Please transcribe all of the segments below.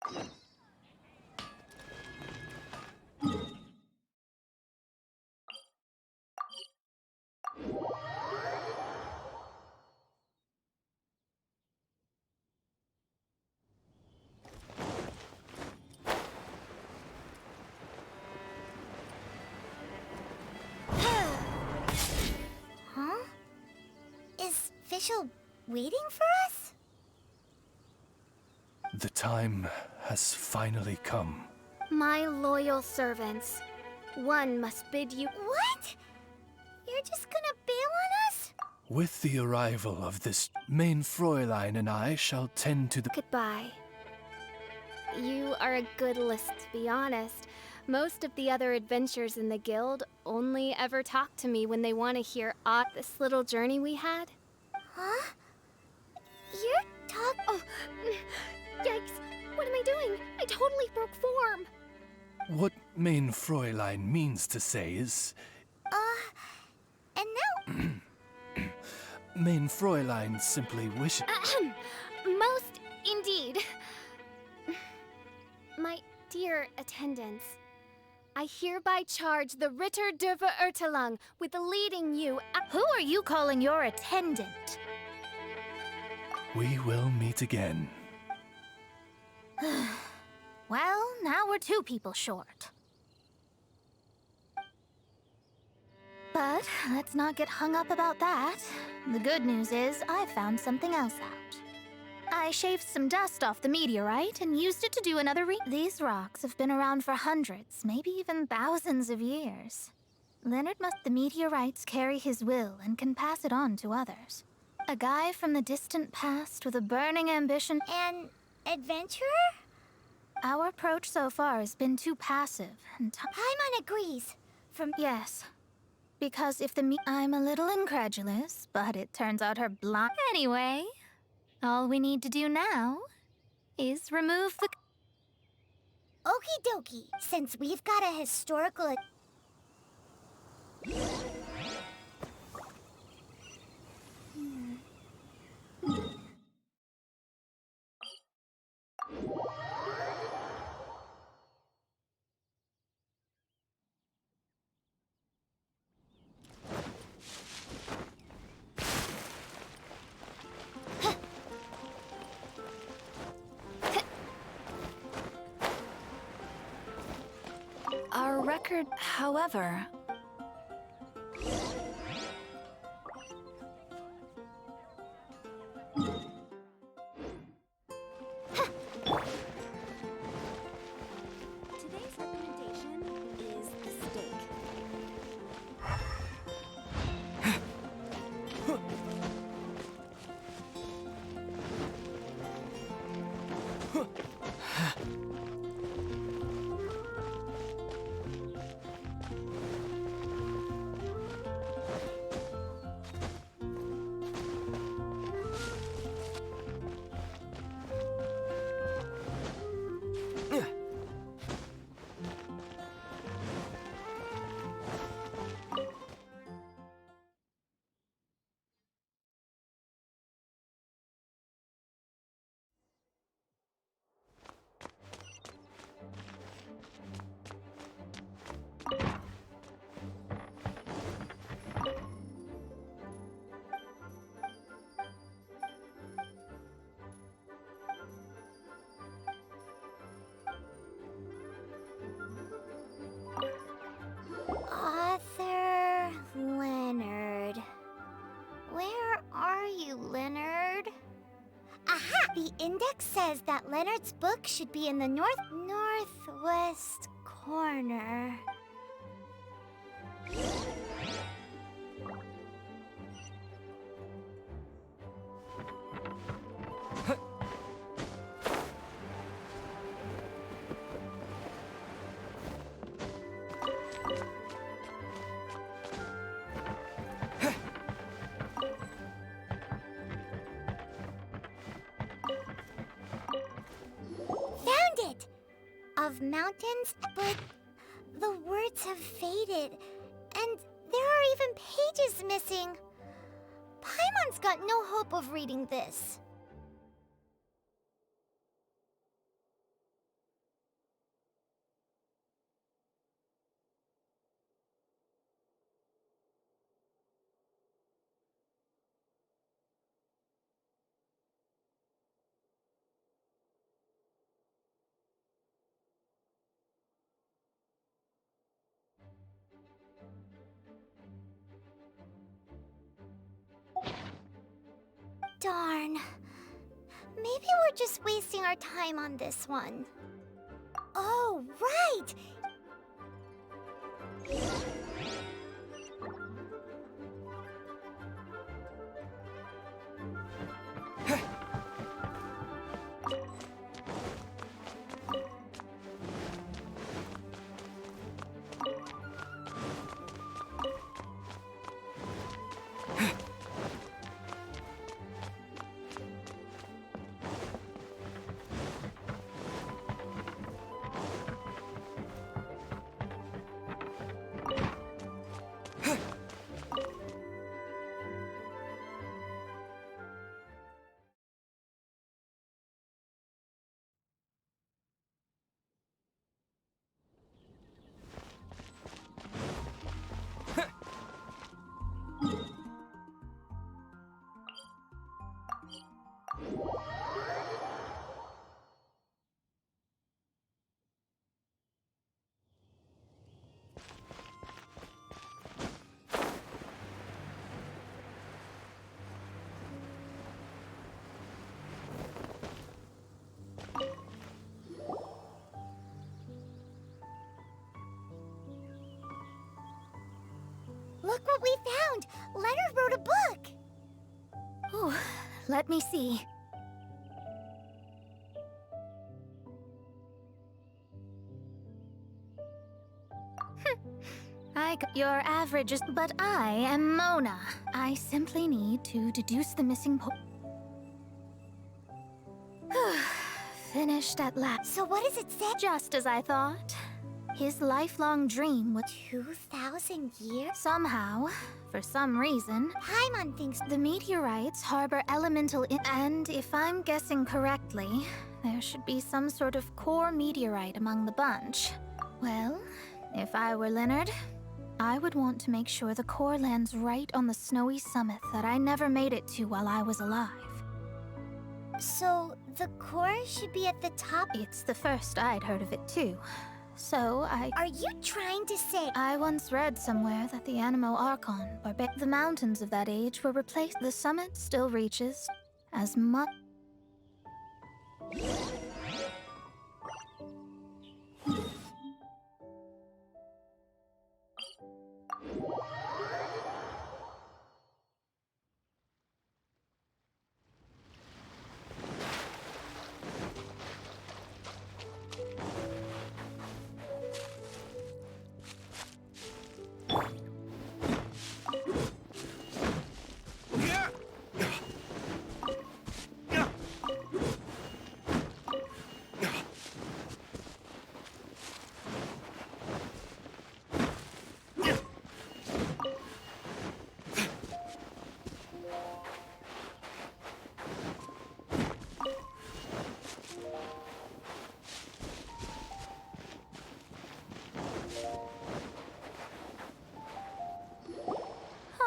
Huh? Is Fischl waiting for us? The time has finally come. My loyal servants, one must bid you— What? You're just gonna bail on us? With the arrival of this main Fräulein and I shall tend to the— Goodbye. You are a good list, to be honest. Most of the other adventurers in the guild only ever talk to me when they want to hear this little journey we had. Huh? You're Oh, yikes! What am I doing? I totally broke form! What main Fräulein means to say is... and now? Main Fräulein simply wishes... Most indeed. My dear attendants, I hereby charge the Ritter der Verurteilung with leading you— Who are you calling your attendant? We will meet again. Well, now we're 2 people short. But let's not get hung up about that. The good news is I found something else out. I shaved some dust off the meteorite and used it to do another These rocks have been around for hundreds, maybe even thousands of years. The meteorites carry his will and can pass it on to others. A guy from the distant past with a burning ambition. An adventurer? Our approach so far has been too passive and Paimon agrees. Yes. Because if I'm a little incredulous, but it turns out her blind. Anyway, all we need to do now is remove the... Okie dokie, since we've got a historical... Our record, however... Today's recommendation is the steak. Author Leonard. Where are you, Leonard? Aha! The index says that Leonard's book should be in the northwest corner. Found it! Of mountains, but the words have faded, and there are even pages missing. Paimon's got no hope of reading this. Darn. Maybe we're just wasting our time on this one. Oh, right! Look what we found! Leonard wrote a book! Ooh, let me see. Your average is... But I am Mona. I simply need to deduce the missing Finished at last. So what does it say? Just as I thought. His lifelong dream was 2,000 years? somehow, for some reason, Paimon thinks the meteorites harbor elemental and if I'm guessing correctly, there should be some sort of core meteorite among the bunch. Well, if I were Leonard, I would want to make sure the core lands right on the snowy summit that I never made it to while I was alive. So, the core should be at the top? It's the first I'd heard of it too. So Are you trying to say... I once read somewhere that the Animo Archon, the mountains of that age were replaced. The summit still reaches as much...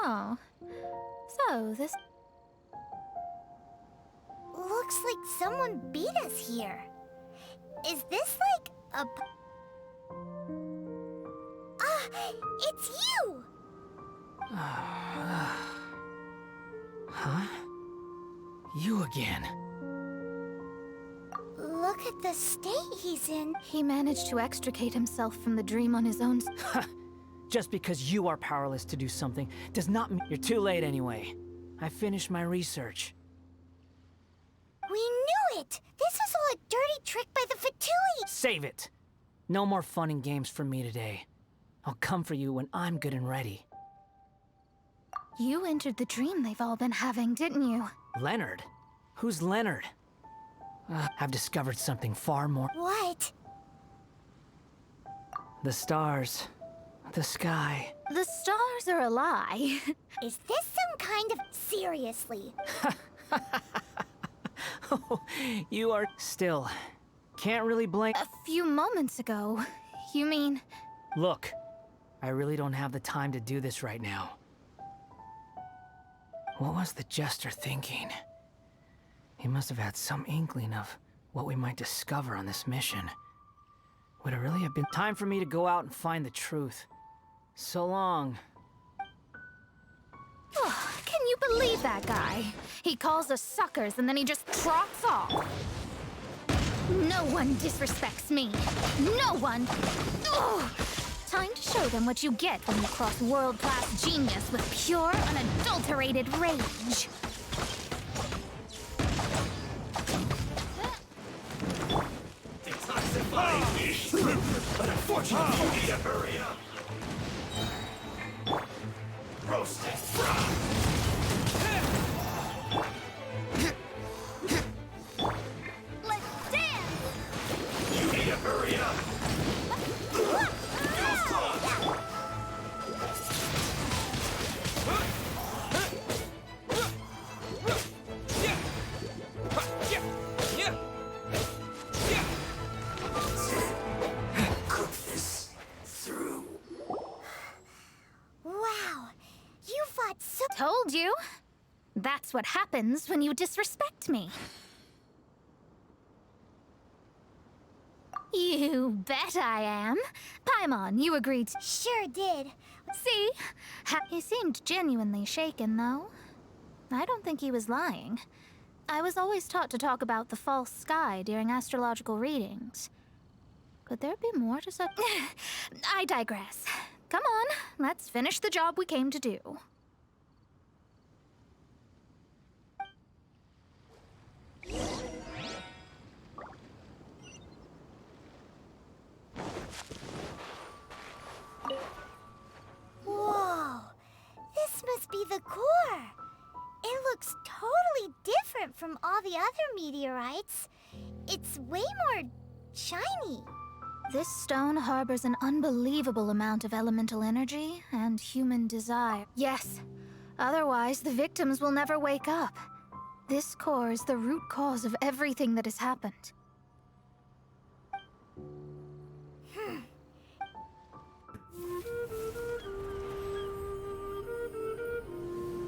Oh. So, this... Looks like someone beat us here. Is this like a... Ah, it's you! Huh? You again. Look at the state he's in. He managed to extricate himself from the dream on his own. Just because you are powerless to do something does not mean you're too late anyway. I finished my research. We knew it! This was all a dirty trick by the Fatui! Save it! No more fun and games for me today. I'll come for you when I'm good and ready. You entered the dream they've all been having, didn't you? Leonard? Who's Leonard? I've discovered something far more. What? The stars. The sky. The stars are a lie. Is this some kind of... Seriously? Oh, you are still. Can't really blame. A few moments ago. You mean... Look, I really don't have the time to do this right now. What was the Jester thinking? He must have had some inkling of what we might discover on this mission. Would it really have been time for me to go out and find the truth? So long. Oh, can you can't believe that guy. He calls us suckers and then he just trots off. No one disrespects me. No one. Ugh. Time to show them what you get when you cross world-class genius with pure, unadulterated rage. Detoxifying me! But unfortunately, you need to hurry up! Roasted frog! Let's dance! You need to hurry up! Cook this through. Wow, you fought so... Told you. That's what happens when you disrespect me. You bet I am. Paimon, you agreed to... Sure did. See? He seemed genuinely shaken, though. I don't think he was lying. I was always taught to talk about the false sky during astrological readings. Could there be more to say? I digress. Come on, let's finish the job we came to do. Whoa, this must be the core. It looks totally different from all the other meteorites. It's way more shiny. This stone harbors an unbelievable amount of elemental energy and human desire. Yes, otherwise the victims will never wake up. This core is the root cause of everything that has happened.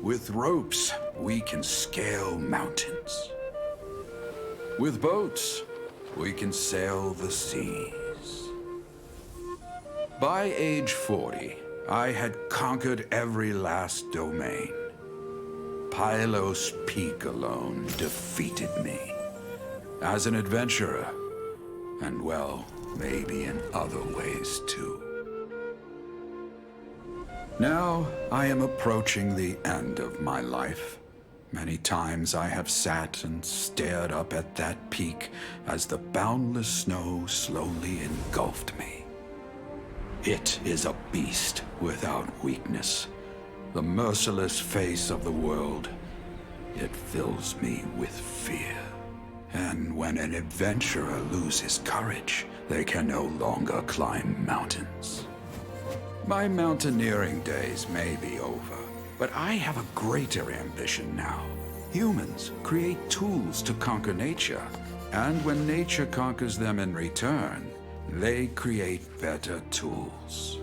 With ropes, we can scale mountains. With boats, we can sail the seas. By age 40, I had conquered every last domain. Pylos Peak alone defeated me. As an adventurer, and well, maybe in other ways too. Now, I am approaching the end of my life. Many times I have sat and stared up at that peak as the boundless snow slowly engulfed me. It is a beast without weakness, the merciless face of the world. It fills me with fear. And when an adventurer loses courage, they can no longer climb mountains. My mountaineering days may be over, but I have a greater ambition now. Humans create tools to conquer nature, and when nature conquers them in return, they create better tools.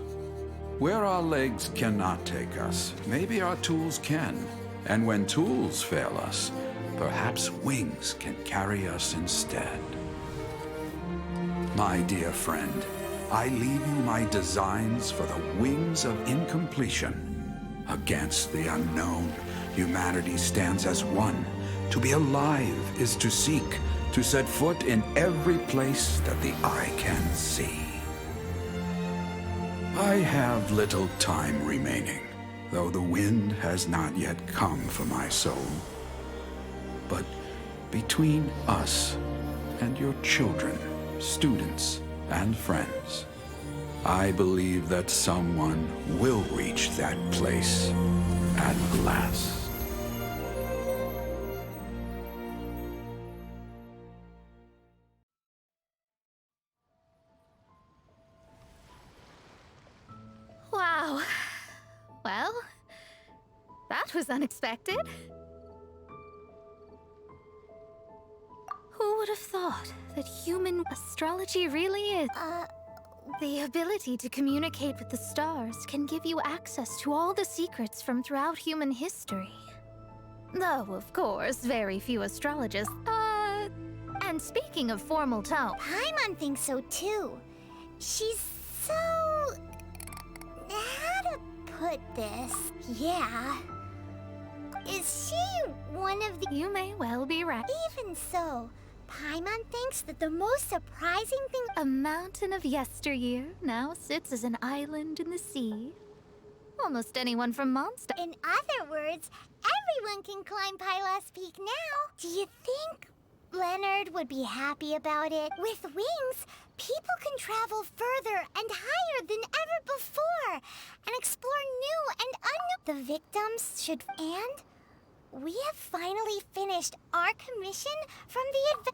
Where our legs cannot take us, maybe our tools can. And when tools fail us, perhaps wings can carry us instead. My dear friend, I leave you my designs for the wings of incompletion. Against the unknown, humanity stands as one. To be alive is to seek, to set foot in every place that the eye can see. I have little time remaining, though the wind has not yet come for my soul. But between us and your children, students, and friends, I believe that someone will reach that place at last. Wow. Well, that was unexpected. Who would have thought that human astrology really is? The ability to communicate with the stars can give you access to all the secrets from throughout human history. Though, of course, very few astrologists, and speaking of formal tone... Paimon thinks so too. She's so... how to put this? Yeah. Is she one of the... You may well be right. Even so, Paimon thinks that the most surprising thing... A mountain of yesteryear now sits as an island in the sea. Almost anyone from Mondstadt. In other words, everyone can climb Pylos Peak now. Do you think Leonard would be happy about it? With wings, people can travel further and higher than ever before and explore new and unknown... The victims should... And we have finally finished our commission from the